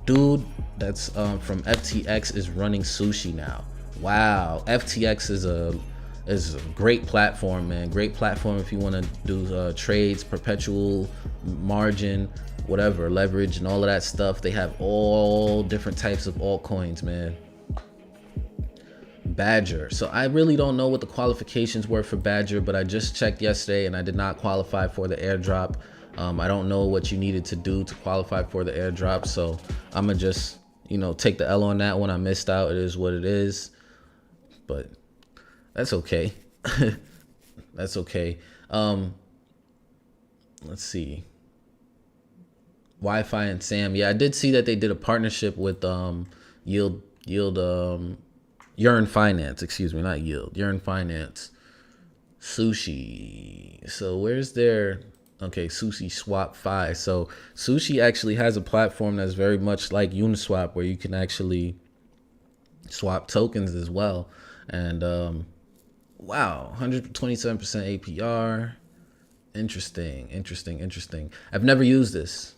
dude that's from FTX is running Sushi now. Wow, FTX is a great platform, man. Great platform if you want to do trades, perpetual margin, whatever, leverage and all of that stuff. They have all different types of altcoins, man. Badger. So I really don't know what the qualifications were for Badger, but I just checked yesterday and I did not qualify for the airdrop. I don't know what you needed to do to qualify for the airdrop, so I'm gonna just take the L on that one. I missed out. It is what it is, but that's okay. That's okay. Let's see. Wi-Fi and Sam. Yeah, I did see that they did a partnership with Yield Yearn Finance, excuse me, not Yield, Yearn Finance. Sushi. So where's their, okay, Sushi Swap Fi. So Sushi actually has a platform that's very much like Uniswap, where you can actually swap tokens as well. And wow, 127% APR. Interesting. I've never used this.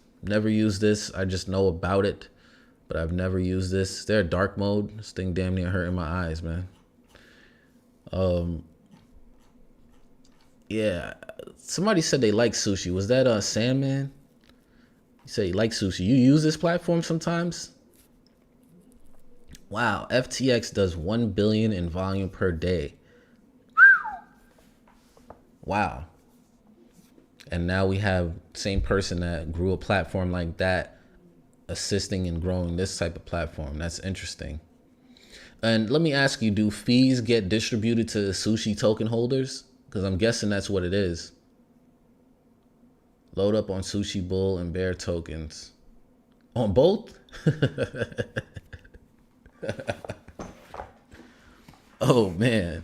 I just know about it, but I've never used this. Is there a dark mode? This thing damn near hurting my eyes, man. Yeah, somebody said they like Sushi. Was that Sandman? You say you like Sushi. You use this platform sometimes? Wow, FTX does 1 billion in volume per day. Wow. And now we have same person that grew a platform like that assisting in growing this type of platform. That's interesting. And let me ask you, do fees get distributed to Sushi token holders? Because I'm guessing that's what it is. Load up on Sushi Bull and Bear tokens. On both? Oh man.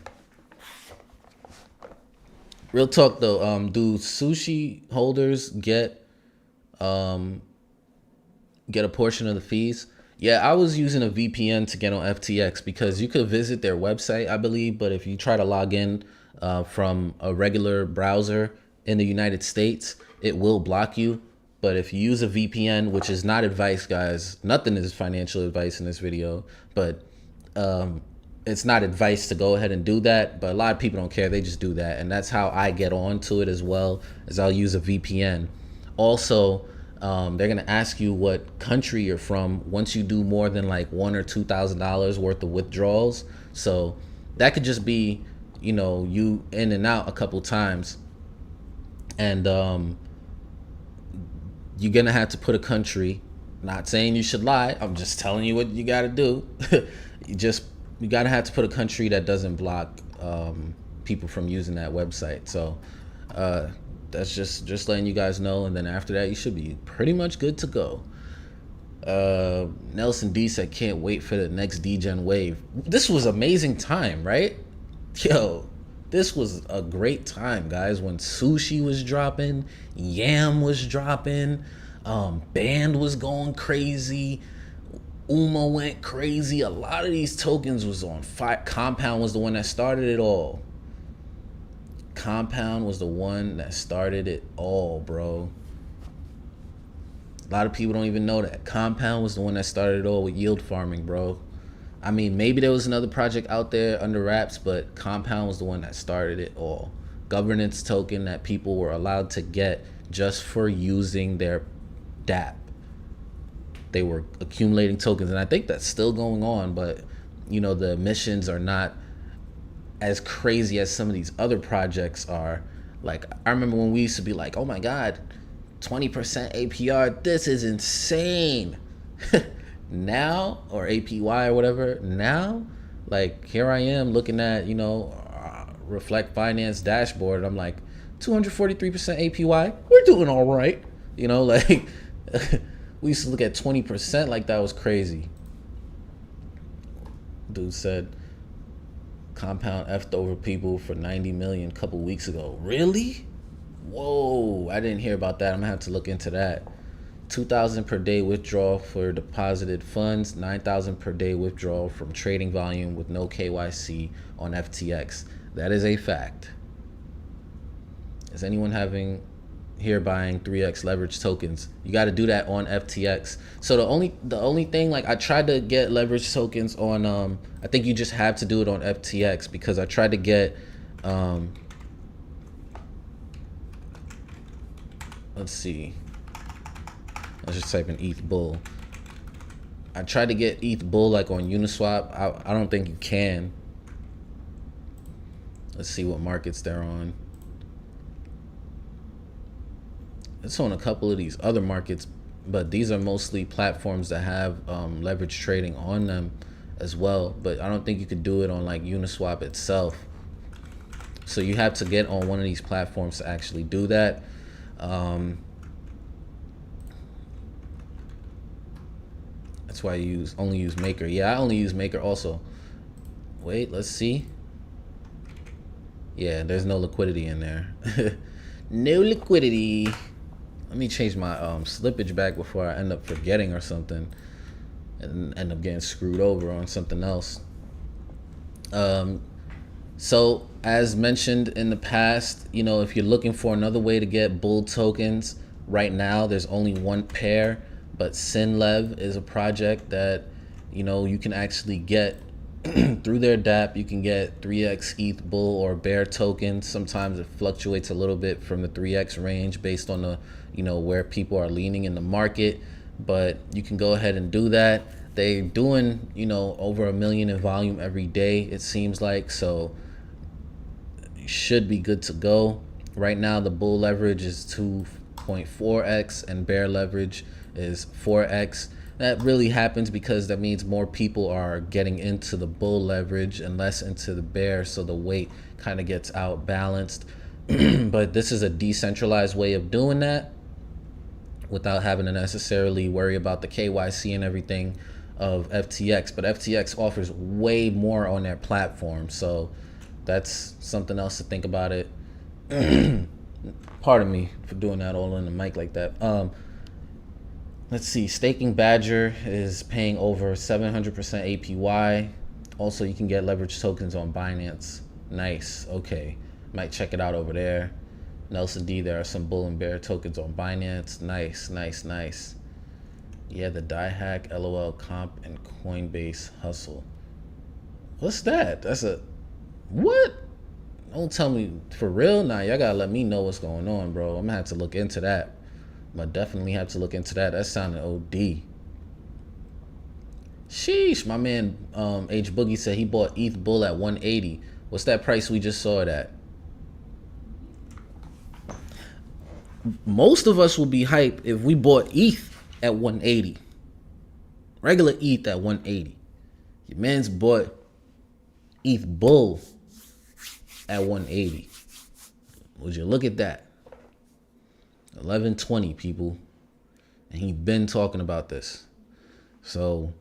Real talk though, do Sushi holders get a portion of the fees? Yeah, I was using a VPN to get on FTX because you could visit their website, I believe, but if you try to log in from a regular browser in the United States, it will block you. But if you use a VPN, which is not advice, guys, nothing is financial advice in this video, but it's not advice to go ahead and do that. But a lot of people don't care. They just do that. And that's how I get onto it as well, as I'll use a VPN. Also, they're going to ask you what country you're from once you do more than like $1,000 or $2,000 worth of withdrawals. So that could just be, you know, you in and out a couple times. And you're going to have to put a country. Not saying you should lie. I'm just telling you what you got to do. You got to have to put a country that doesn't block people from using that website. So that's just letting you guys know. And then after that, you should be pretty much good to go. Nelson D said, can't wait for the next D-Gen wave. This was amazing time, right? Yo, this was a great time, guys, when Sushi was dropping, Yam was dropping, Band was going crazy, Uma went crazy. A lot of these tokens was on fire. Compound was the one that started it all. Compound was the one that started it all, bro. A lot of people don't even know that. Compound was the one that started it all with yield farming, bro. I mean, maybe there was another project out there under wraps, but Compound was the one that started it all. Governance token that people were allowed to get just for using their DApp. They were accumulating tokens, and I think that's still going on, but you know, the emissions are not as crazy as some of these other projects are. Like, I remember when we used to be like, oh my God, 20% APR, this is insane. Now, or APY or whatever, now, like, here I am looking at, you know, Reflect Finance dashboard, and I'm like, 243% APY, we're doing all right. You know, like, we used to look at 20% like that was crazy. Dude said, Compound effed over people for 90 million a couple weeks ago. Really? Whoa, I didn't hear about that. I'm gonna have to look into that. 2,000 per day withdrawal for deposited funds, 9,000 per day withdrawal from trading volume with no KYC on FTX. That is a fact. Is anyone here buying 3x leverage tokens? You got to do that on FTX. So the only thing, like, I tried to get leverage tokens on I think you just have to do it on FTX, because I tried to get let's see, let's just type in ETH Bull. I tried to get ETH Bull like on Uniswap. I don't think you can. Let's see what markets they're on. It's on a couple of these other markets, but these are mostly platforms that have leverage trading on them as well. But I don't think you could do it on like Uniswap itself. So you have to get on one of these platforms to actually do that. That's why you only use Maker. Yeah, I only use Maker also. Wait, let's see. Yeah, there's no liquidity in there. No liquidity. Let me change my slippage back before I end up forgetting or something and end up getting screwed over on something else. So as mentioned in the past, you know, if you're looking for another way to get bull tokens, right now there's only one pair, but Synlev is a project that, you know, you can actually get through their DApp. You can get 3x ETH bull or bear tokens. Sometimes it fluctuates a little bit from the 3x range based on the, you know, where people are leaning in the market, but you can go ahead and do that. They doing, you know, over 1 million in volume every day, it seems like. So you should be good to go. Right now, the bull leverage is 2.4x and bear leverage is 4x. That really happens because that means more people are getting into the bull leverage and less into the bear, so the weight kind of gets out balanced. But this is a decentralized way of doing that without having to necessarily worry about the KYC and everything of FTX. But FTX offers way more on their platform, so that's something else to think about it. Pardon me for doing that all in the mic like that. Let's see, Staking Badger is paying over 700% APY. Also, you can get leverage tokens on Binance. Nice, okay. Might check it out over there. Nelson D, there are some bull and bear tokens on Binance. Nice, nice, nice. Yeah, the Die Hack, LOL Comp, and Coinbase Hustle. What's that? That's a, what? Don't tell me, for real? Nah, y'all gotta let me know what's going on, bro. I'm gonna have to look into that. I'm gonna definitely have to look into that. That sounded OD. Sheesh, my man H Boogie said he bought ETH Bull at 180. What's that price we just saw it at? Most of us will be hyped if we bought ETH at 180. Regular ETH at 180. Your man's bought ETH Bull at 180. Would you look at that? 1120 people. And he been talking about this. So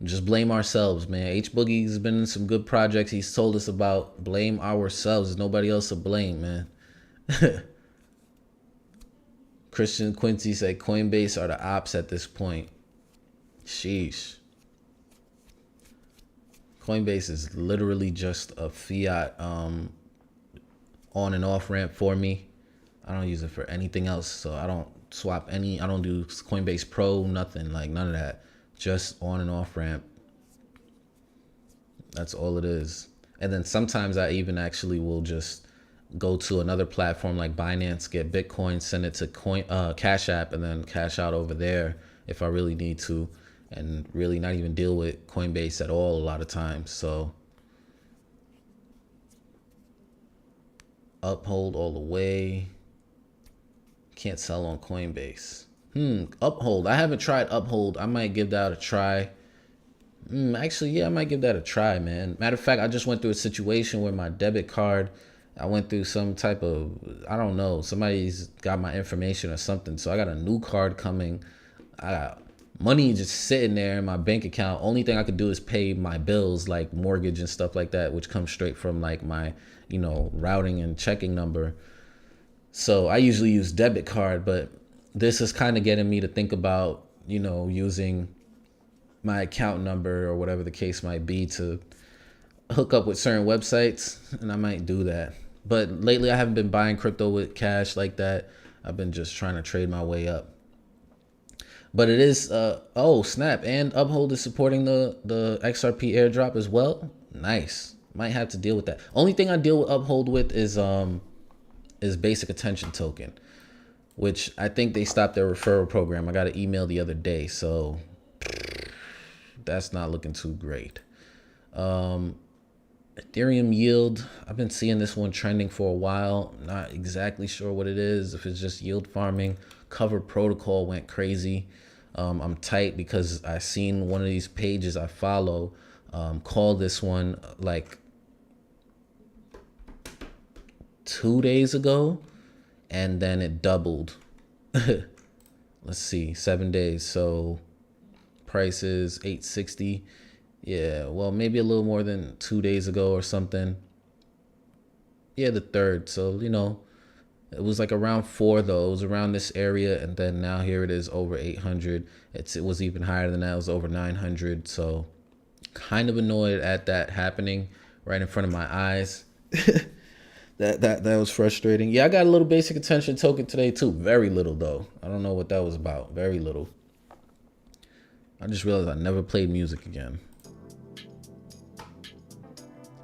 just blame ourselves, man. H Boogie's been in some good projects he's told us about. Blame ourselves. There's nobody else to blame, man. Christian Quincy said Coinbase are the ops at this point. Sheesh. Coinbase is literally just a fiat on and off ramp for me. I don't use it for anything else, so I don't swap any. I don't do Coinbase Pro, nothing, like none of that. Just on and off ramp. That's all it is. And then sometimes I even actually will just go to another platform like Binance, get Bitcoin, send it to Cash App, and then cash out over there if I really need to, and really not even deal with Coinbase at all a lot of times. So Uphold all the way. Can't sell on Coinbase. Uphold. I haven't tried Uphold. I might give that a try. Actually, yeah, I might give that a try, man. Matter of fact, I just went through a situation where my debit card, I went through some type of, I don't know, somebody's got my information or something. So I got a new card coming. I got money just sitting there in my bank account. Only thing I could do is pay my bills, like mortgage and stuff like that, which comes straight from like my, you know, routing and checking number. So I usually use debit card, but this is kind of getting me to think about, you know, using my account number or whatever the case might be to hook up with certain websites, and I might do that. But lately I haven't been buying crypto with cash like that. I've been just trying to trade my way up. But it is, oh snap, and Uphold is supporting the XRP airdrop as well. Nice. Might have to deal with that. Only thing I deal with Uphold with is basic attention token, which I think they stopped their referral program. I got an email the other day, so that's not looking too great. Ethereum yield, I've been seeing this one trending for a while. Not exactly sure what it is, if it's just yield farming. Cover protocol went crazy. I'm tight because I seen one of these pages I follow call this one like 2 days ago, and then it doubled. Let's see, 7 days. So price is 860. Yeah, well, maybe a little more than 2 days ago or something. Yeah, the third. So, you know, it was like around 4 though. It was around this area, and then now here it is over 800. It was even higher than that. It was over 900. So kind of annoyed at that happening right in front of my eyes. That was frustrating. Yeah, I got a little basic attention token today too. Very little though. I don't know what that was about. Very little. I just realized I never played music again.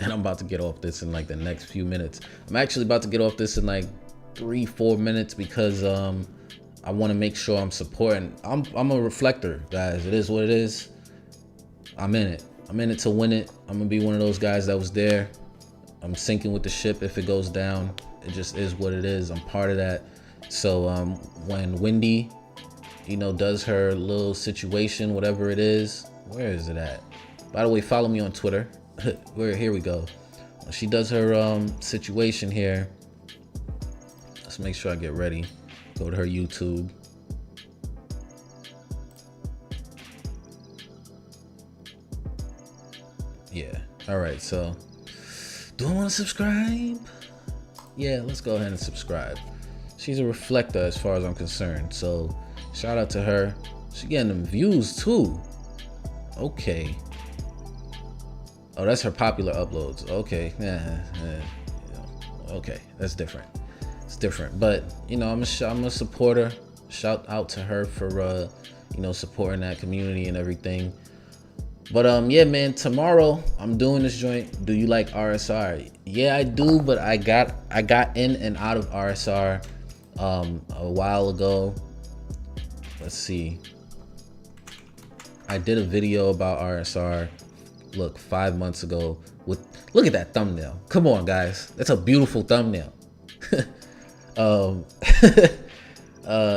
And I'm about to get off this in like the next few minutes. I'm actually about to get off this in like 3-4 minutes because I want to make sure I'm supporting. I'm a reflector, guys. It is what it is. I'm in it. I'm in it to win it. I'm gonna be one of those guys that was there. I'm sinking with the ship if it goes down. It just is what it is. I'm part of that. So when Wendy, does her little situation, whatever it is, where is it at? By the way, follow me on Twitter. Here we go. When she does her situation here, let's make sure I get ready. Go to her YouTube. Yeah. All right. So, do I want to subscribe? Yeah, let's go ahead and subscribe. She's a reflector as far as I'm concerned. So, shout out to her. She getting them views too. Okay. Oh, that's her popular uploads. Okay. Okay, that's different. It's different. But I'm a supporter. Shout out to her for supporting that community and everything. But yeah, man, tomorrow I'm doing this joint. Do you like RSR? Yeah, I do, but I got in and out of RSR a while ago. Let's see. I did a video about RSR, look, 5 months ago. Look at that thumbnail. Come on, guys. That's a beautiful thumbnail.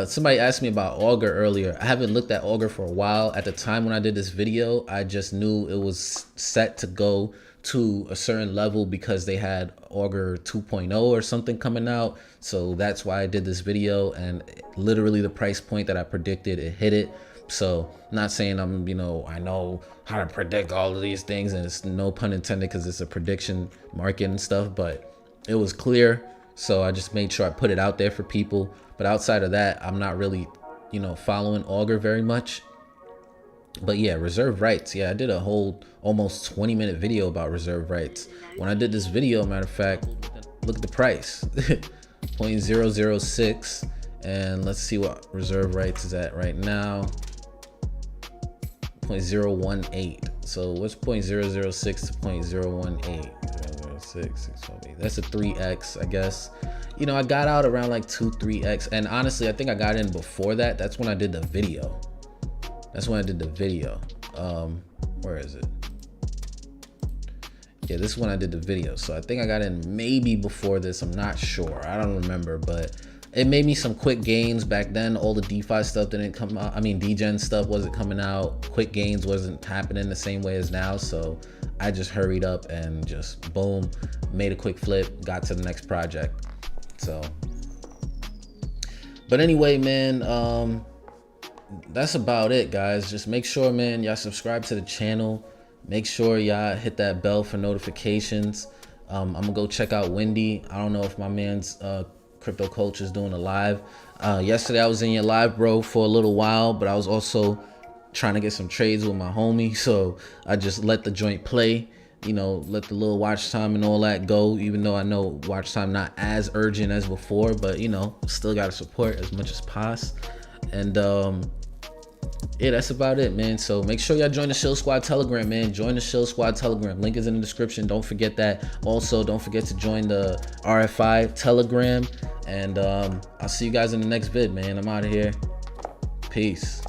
Somebody asked me about Augur earlier. I haven't looked at Augur for a while. At the time when I did this video, I just knew it was set to go to a certain level because they had Augur 2.0 or something coming out. So that's why I did this video, and literally the price point that I predicted, it hit it. So I'm not saying I know how to predict all of these things, and it's no pun intended because it's a prediction market and stuff, but it was clear. So I just made sure I put it out there for people. But outside of that, I'm not really, following Augur very much. But yeah, reserve rights. Yeah, I did a whole almost 20-minute video about reserve rights. When I did this video, matter of fact, look at the price. 0.006. And let's see what reserve rights is at right now. 0.018. So what's 0.006 to 0.018? 0.006. That's a 3x, I guess. I got out around like 2-3x, and honestly, I think I got in before that. That's when I did the video. Where is it? Yeah, this is when I did the video. So I think I got in maybe before this. I'm not sure. I don't remember, but it made me some quick gains back then. All the DeFi stuff didn't come out. I mean, degen stuff wasn't coming out. Quick gains wasn't happening the same way as now. So I just hurried up and just boom, made a quick flip, got to the next project. So, but anyway, man, that's about it, guys. Just make sure, man, y'all subscribe to the channel. Make sure y'all hit that bell for notifications. I'm gonna go check out Wendy. I don't know if my man's Crypto Culture is doing a live. Yesterday I was in your live, bro, for a little while, but I was also trying to get some trades with my homie, so I just let the joint play. Let the little watch time and all that go, even though I know watch time not as urgent as before, but still gotta support as much as possible. And yeah, that's about it, man. So make sure y'all join the Shill Squad Telegram, man. Join the Shill Squad Telegram. Link is in the description. Don't forget that. Also, don't forget to join the RFI Telegram. And I'll see you guys in the next vid, man. I'm out of here. Peace.